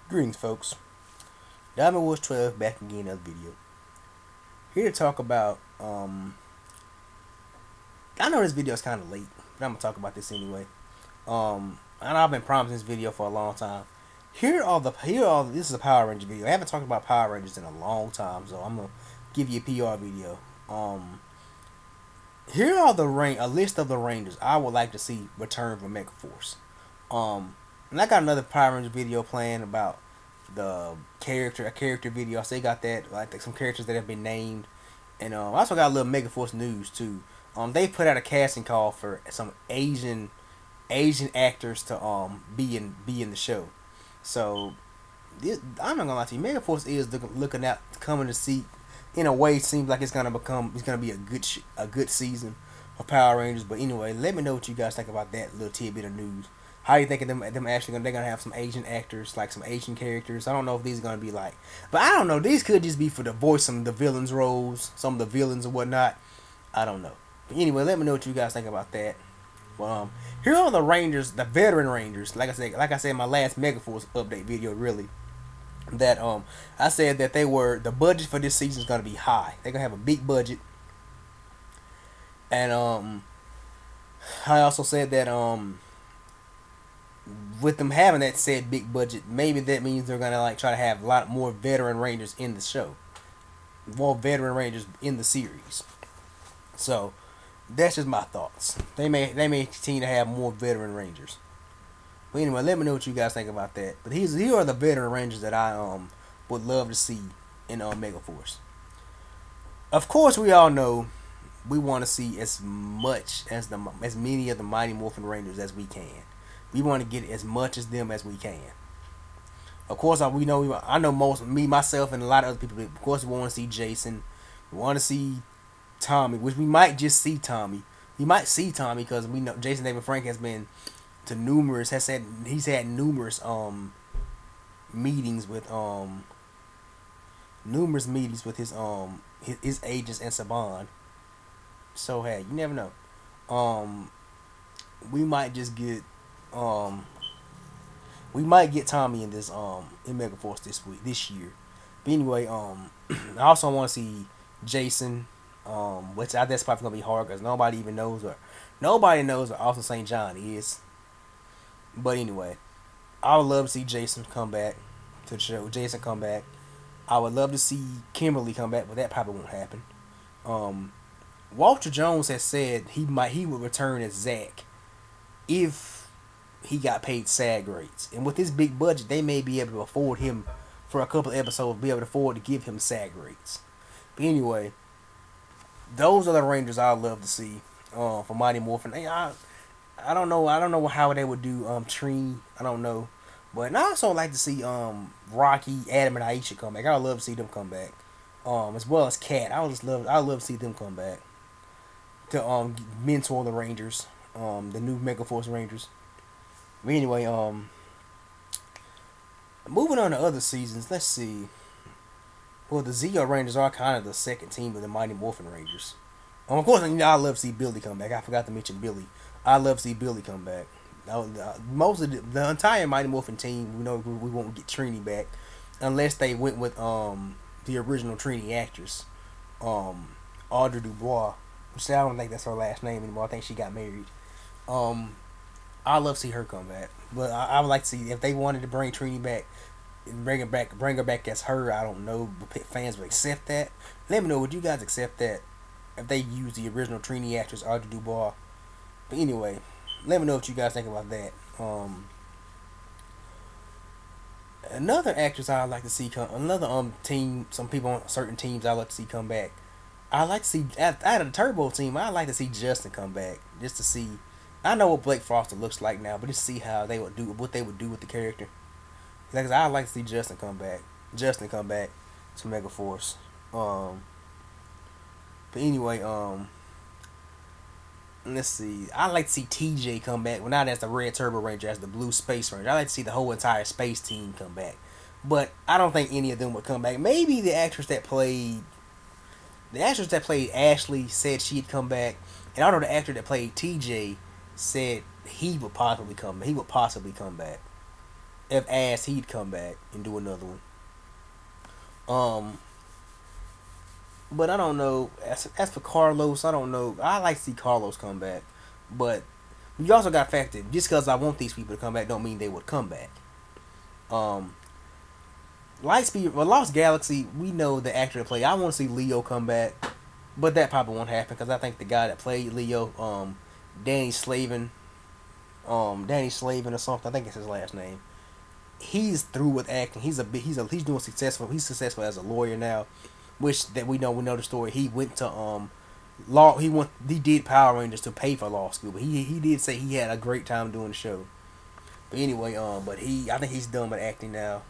Greetings, folks. Diamond Wars 12 back again, another video. Here to talk about, I know this video is kind of late, but I'm going to talk about this anyway. I know I've been promising this video for a long time. This is a Power Ranger video. I haven't talked about Power Rangers in a long time, so I'm going to give you a PR video. Here are a list of the Rangers I would like to see return from Megaforce. And I got another Power Ranger video planned about a character video. I say got that, like some characters that have been named, and I also got a little Megaforce news too. They put out a casting call for some Asian actors to be in the show. So I'm not gonna lie to you, Megaforce is looking out, coming to see. In a way, seems like it's gonna be a good season of Power Rangers. But anyway, let me know what you guys think about that little tidbit of news. How do you think of them actually they're gonna have some Asian actors, like some Asian characters? I don't know if these are gonna be like, but I don't know. These could just be for the voice some of the villains roles, some of the villains or whatnot. I don't know. But anyway, let me know what you guys think about that. Well, here are the Rangers, the veteran Rangers. Like I said in my last Megaforce update video, really. That I said that the budget for this season is gonna be high. They're gonna have a big budget. And I also said that with them having that said big budget, maybe that means they're gonna like try to have a lot more veteran Rangers in the show, more veteran Rangers in the series. So that's just my thoughts. They may continue to have more veteran Rangers. But anyway, let me know what you guys think about that. But here are the veteran Rangers that I would love to see in Megaforce. Of course, we all know we want to see as many of the Mighty Morphin Rangers as we can. We want to get as much as them as we can. Of course, I know myself, and a lot of other people. Of course, we want to see Jason. We want to see Tommy, which we might just see Tommy. We might see Tommy because we know Jason David Frank has been to he's had numerous meetings with his agents and Saban. So hey, you never know. We might just get we might get Tommy in in Megaforce this year. But anyway, I also want to see Jason, which that's probably gonna be hard because nobody knows what Austin St. John is. But anyway, I would love to see Jason come back to the show. Jason come back. I would love to see Kimberly come back, but that probably won't happen. Walter Jones has said he would return as Zack if he got paid SAG rates. And with this big budget, they may be able to afford him for a couple of episodes, be able to afford to give him SAG rates. But anyway, those are the Rangers I'd love to see for Mighty Morphin. I don't know how they would do Trini. I don't know. But I also like to see Rocky, Adam, and Aisha come back. I would love to see them come back. As well as Kat. I would love to see them come back to mentor the Rangers, the new Megaforce Rangers. But anyway, moving on to other seasons, let's see. Well, the Zeo Rangers are kind of the second team of the Mighty Morphin Rangers. Of course, I love to see Billy come back. I forgot to mention Billy. I love to see Billy come back. Most of the entire Mighty Morphin team, we know we won't get Trini back unless they went with the original Trini actress, Audrey Dubois, which I don't think that's her last name anymore. I think she got married. I love to see her come back, but I would like to see if they wanted to bring Trini back, bring her back as her. I don't know, but fans would accept that. Let me know, would you guys accept that if they use the original Trini actress Audrey Dubois? But anyway, let me know what you guys think about that. Another actress I'd like to see another team, some people on certain teams I'd like to see come back. I like to see out of the Turbo team. I'd like to see Justin come back just to see. I know what Blake Foster looks like now, but just see how they would do with the character. Like I'd like to see Justin come back. Justin come back to Megaforce. But anyway, let's see. I like to see TJ come back. Well, not as the Red Turbo Ranger, as the Blue Space Ranger. I like to see the whole entire space team come back. But I don't think any of them would come back. Maybe the actress that played Ashley said she'd come back, and I know the actor that played TJ said he would possibly come back. if asked, he'd come back and do another one. Um, but I don't know. As for Carlos, I don't know. I like to see Carlos come back, but you also got to factor just because I want these people to come back don't mean they would come back. Um, Lightspeed, well, Lost Galaxy, we know the actor that played. I want to see Leo come back, but that probably won't happen because I think the guy that played Leo, Danny Slavin, Danny Slavin or something. I think it's his last name. He's through with acting. He's doing successful. He's successful as a lawyer now, which that we know the story. He went to law. He did Power Rangers to pay for law school, but he did say he had a great time doing the show. But anyway, but I think he's done with acting now.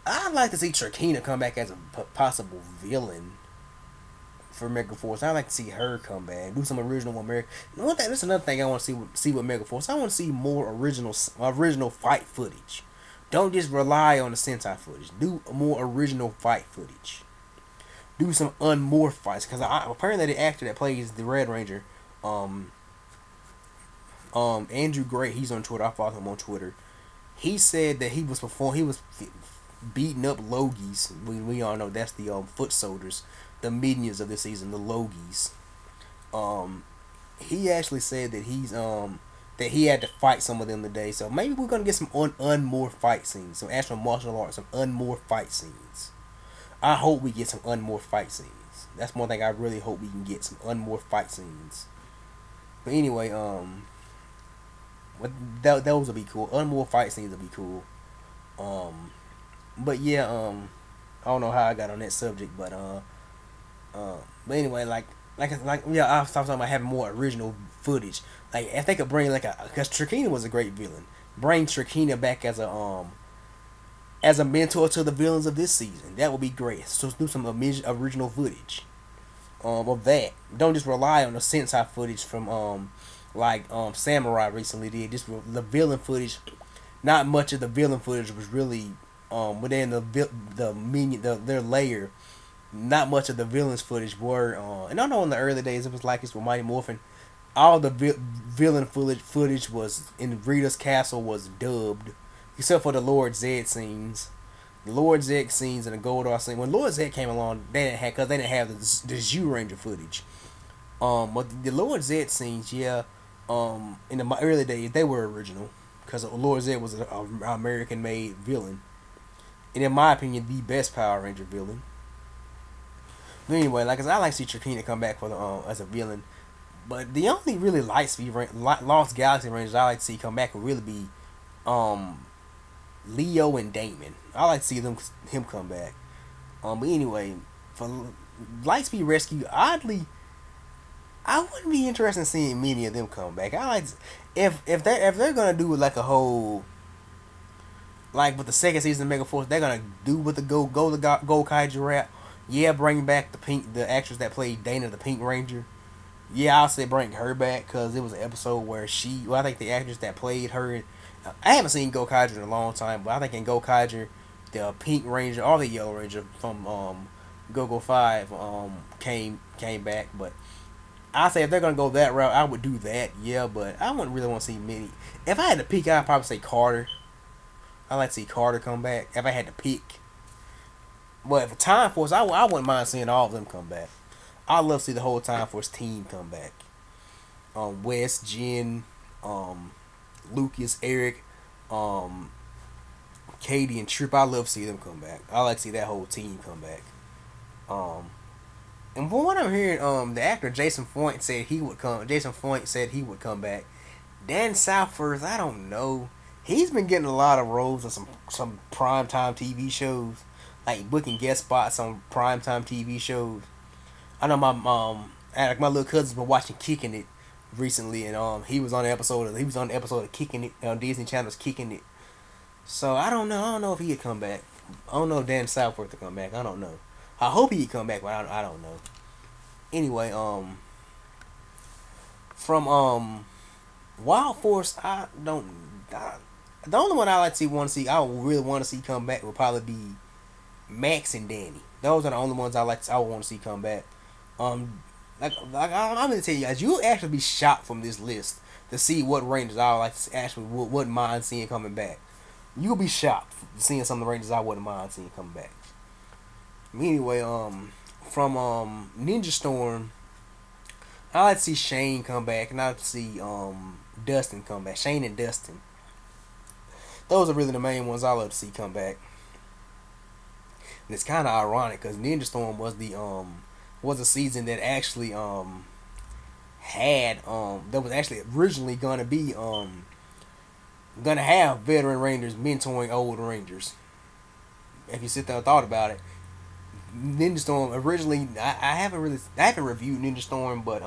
I'd like to see Trakina come back as a possible villain for Megaforce. I'd like to see her come back, do some original American. That's another thing I want to see with Megaforce. I want to see more original fight footage. Don't just rely on the Sentai footage. Do more original fight footage. Do some unmorphed fights because apparently the actor that plays the Red Ranger, Andrew Gray, he's on Twitter. I follow him on Twitter. He said that he was beating up Logies. We all know that's the foot soldiers, the minions of this season, the Logies. He actually said that that he had to fight some of them today. So maybe we're gonna get some unmorphed fight scenes, some actual martial arts, some unmorphed fight scenes. I hope we get some unmorphed fight scenes. That's one thing I really hope we can get, some unmorphed fight scenes. But anyway, those would be cool. Unmorphed fight scenes would be cool. But yeah, I don't know how I got on that subject, but anyway, yeah, I was talking about having more original footage. Like if they could bring because Trakina was a great villain, bring Trakina back as a mentor to the villains of this season. That would be great. So do some original footage of that. Don't just rely on the Sentai footage from Samurai recently did. Just the villain footage. Not much of the villain footage was really within their layer. Not much of the villains footage were and I know in the early days it was like this with Mighty Morphin. All the villain footage was in Rita's castle was dubbed, except for the Lord Zed scenes. The Lord Zed scenes and the Goldar scene. When Lord Zed came along, they didn't have the Zyuranger footage. But the Lord Zed scenes, yeah, in the early days they were original because Lord Zed was an American-made villain, and in my opinion, the best Power Ranger villain. But anyway, I like to see Trakina come back for the as a villain. But the only really Lost Galaxy Rangers I like to see come back would really be Leo and Damon. I like to see him come back. But anyway, for Lightspeed Rescue, oddly, I wouldn't be interested in seeing many of them come back. I like if they're gonna do like a whole with the second season of Megaforce, they're gonna do with the Go Kaiju rap. Yeah, bring back the actress that played Dana the Pink Ranger. Yeah, I'll say bring her back because it was an episode where I think the actress that played her, I haven't seen Go Kaiju in a long time, but I think in Go Kaiju, the Pink Ranger or the Yellow Ranger from Go 5 came back. But I say if they're gonna go that route, I would do that. Yeah, but I wouldn't really want to see many. If I had to pick, I'd probably say Carter. I'd like to see Carter come back if I had to pick. But for Time Force, I wouldn't mind seeing all of them come back. I'd love to see the whole Time Force team come back. Wes, Jen, Lucas, Eric, Katie, and Trip. I love to see them come back. I like to see that whole team come back. And from what I'm hearing, the actor Jason Foyt said he would come. Jason Foyt said he would come back. Dan Southworth, I don't know. He's been getting a lot of roles on some primetime TV shows, like booking guest spots on primetime TV shows. I know my little cousin's been watching Kicking It recently, and he was on the episode of Kicking It on Disney Channel's Kicking It. So I don't know if he'd come back. I don't know if Dan Southworth to come back. I don't know. I hope he'd come back, but I don't know. Anyway, from Wild Force, the only one I really want to see come back would probably be Max and Danny. Those are the only ones I would want to see come back. I'm gonna tell you guys, you'll actually be shocked from this list to see what Rangers I like to actually wouldn't mind seeing coming back. You'll be shocked seeing some of the Rangers I wouldn't mind seeing coming back. Anyway, from Ninja Storm, I like to see Shane come back, and I like to see Dustin come back. Shane and Dustin. Those are really the main ones I love to see come back. And it's kind of ironic because Ninja Storm was a season that actually had that was actually originally gonna be gonna have veteran Rangers mentoring old Rangers. If you sit there and thought about it, Ninja Storm originally I haven't reviewed Ninja Storm, but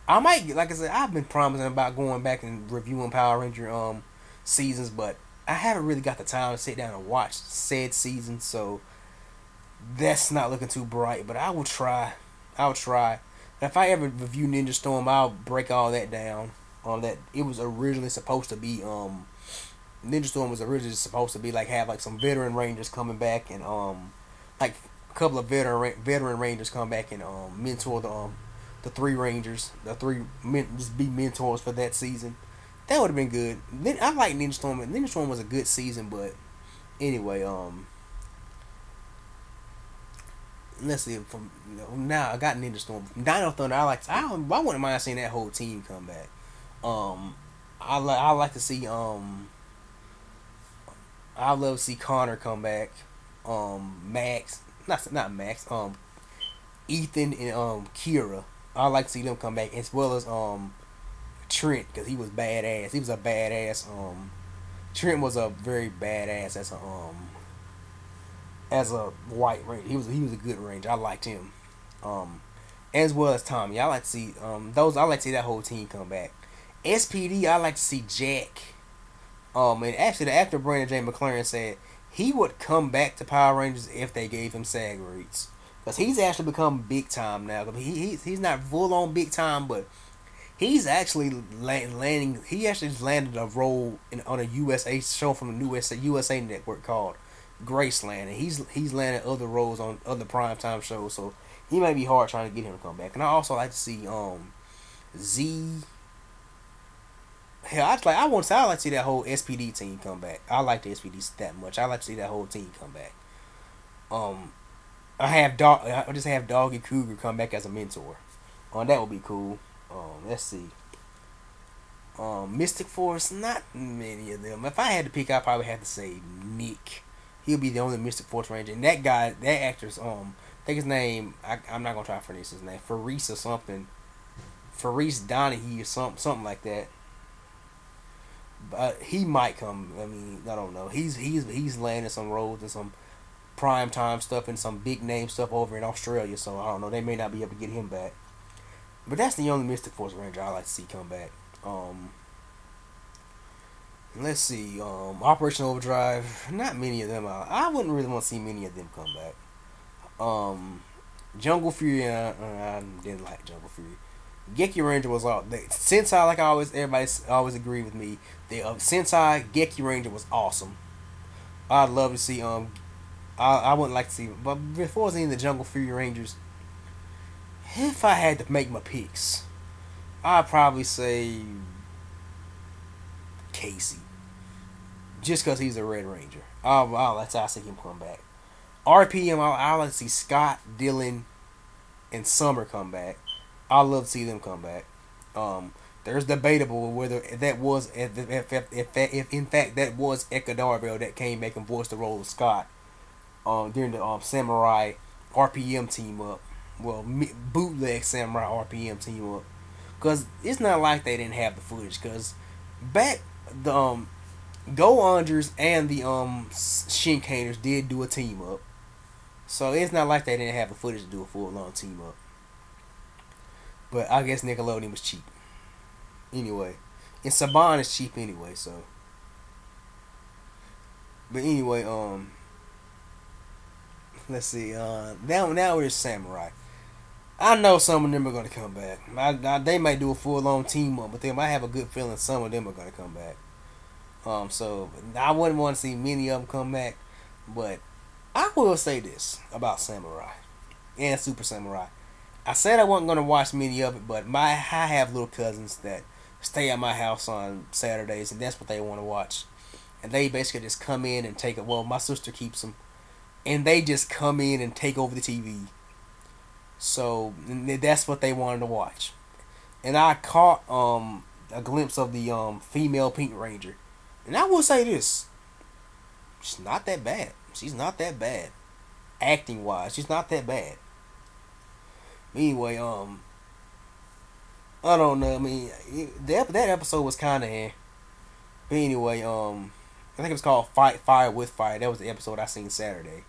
I might, like I said, I've been promising about going back and reviewing Power Ranger seasons, but I haven't really got the time to sit down and watch said season, so that's not looking too bright. But I will try. I'll try. If I ever review Ninja Storm, I'll break all that down. That it was originally supposed to be Ninja Storm was originally supposed to be like have like some veteran Rangers coming back and like a couple of veteran Rangers come back and mentor the three Rangers, just be mentors for that season. That would have been good. I like Ninja Storm. Ninja Storm was a good season, but anyway, let's see. From now, I got Ninja Storm. Dino Thunder. I wouldn't mind seeing that whole team come back. I like to see. I love to see Connor come back. Max, not Max. Ethan and Kira. I like to see them come back, as well as Trent, because he was badass. He was a badass. Trent was a very badass as a white ranger. He was a good ranger. I liked him. As well as Tommy. I like to see I like to see that whole team come back. SPD, I like to see Jack. And actually, the actor Brandon J. McLaren said he would come back to Power Rangers if they gave him SAG rates, because he's actually become big time now. He's not full on big time, but he's actually landing. He actually landed a role on a USA show from the USA Network called Graceland, and he's landed other roles on other primetime shows. So he may be hard trying to get him to come back. And I also like to see Z. Hell, I like to see that whole SPD team come back. I like the SPD that much. I like to see that whole team come back. I just have Doggy Cougar come back as a mentor. That would be cool. Let's see. Mystic Force, not many of them. If I had to pick, I'd probably have to say Nick. He'll be the only Mystic Force Ranger. And that guy, that actor's I think his name, I'm not gonna try to pronounce his name. Faris or something. Faris Donahue or something like that. But he might come. I mean, I don't know. He's landing some roles and some prime time stuff and some big name stuff over in Australia. So I don't know. They may not be able to get him back. But that's the only Mystic Force Ranger I like to see come back. Let's see. Operation Overdrive. Not many of them. I wouldn't really want to see many of them come back. Jungle Fury. I didn't like Jungle Fury. Geki Ranger was all. Sensei, like everybody always agree with me. The Sensei Geki Ranger was awesome. I'd love to see. I wouldn't like to see. But before seeing the Jungle Fury Rangers, if I had to make my picks, I'd probably say Casey, just because he's a Red Ranger. That's how I see him come back. RPM, I like to see Scott, Dylan, and Summer come back. I love to see them come back. There's debatable whether that was if in fact that was Ekadarbell that came back and voiced the role of Scott during the Samurai RPM team up. Well, bootleg Samurai RPM team up, because it's not like they didn't have the footage. Because back the Go Anders and the Shinkaners did do a team up, so it's not like they didn't have the footage to do a full on team up. But I guess Nickelodeon was cheap. Anyway. And Saban is cheap anyway, so. But anyway, let's see. Now we're Samurai. I know some of them are going to come back. They might do a full-on team up, but they might have a good feeling some of them are going to come back. So, I wouldn't want to see many of them come back. But I will say this about Samurai and Super Samurai. I said I wasn't going to watch many of it, but I have little cousins that stay at my house on Saturdays, and that's what they want to watch. And they basically just come in and take it. Well, my sister keeps them, and they just come in and take over the TV. So that's what they wanted to watch. And I caught a glimpse of the female Pink Ranger, and I will say this: she's not that bad. She's not that bad, acting wise. She's not that bad. Anyway, I don't know. I mean, that episode was kind of. But anyway, I think it was called Fight Fire with Fire. That was the episode I seen Saturday.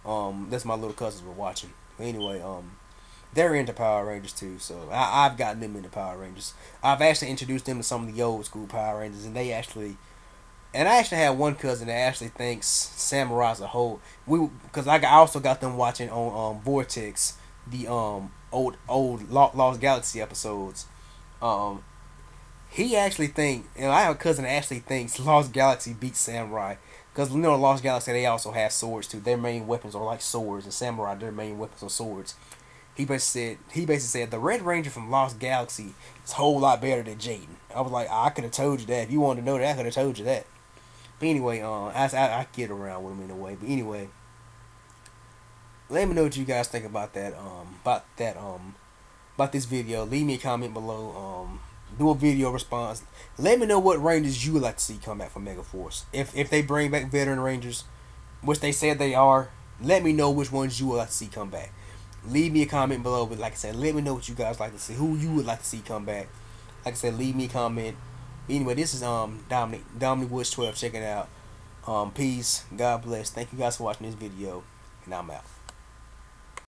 That's my little cousins were watching. But anyway, they're into Power Rangers too, so I've gotten them into Power Rangers. I've actually introduced them to some of the old school Power Rangers, and I actually had one cousin that actually thinks Samurai's a whole. Because I also got them watching on Vortex the old Lost Galaxy episodes. He actually I have a cousin that actually thinks Lost Galaxy beats Samurai. Because Lost Galaxy, they also have swords too. Their main weapons are like swords, and Samurai, their main weapons are swords. He basically said the Red Ranger from Lost Galaxy is a whole lot better than Jaden. I was like, I could have told you that. If you wanted to know that, I could have told you that. But anyway, I get around with him in a way. But anyway, let me know what you guys think about that. About this video. Leave me a comment below. Do a video response. Let me know what Rangers you would like to see come back from Megaforce. If they bring back veteran Rangers, which they said they are, let me know which ones you would like to see come back. Leave me a comment below. But like I said, let me know what you guys like to see. Who you would like to see come back. Like I said, leave me a comment. Anyway, this is Dominic Woods 12 checking out. Peace. God bless. Thank you guys for watching this video, and I'm out.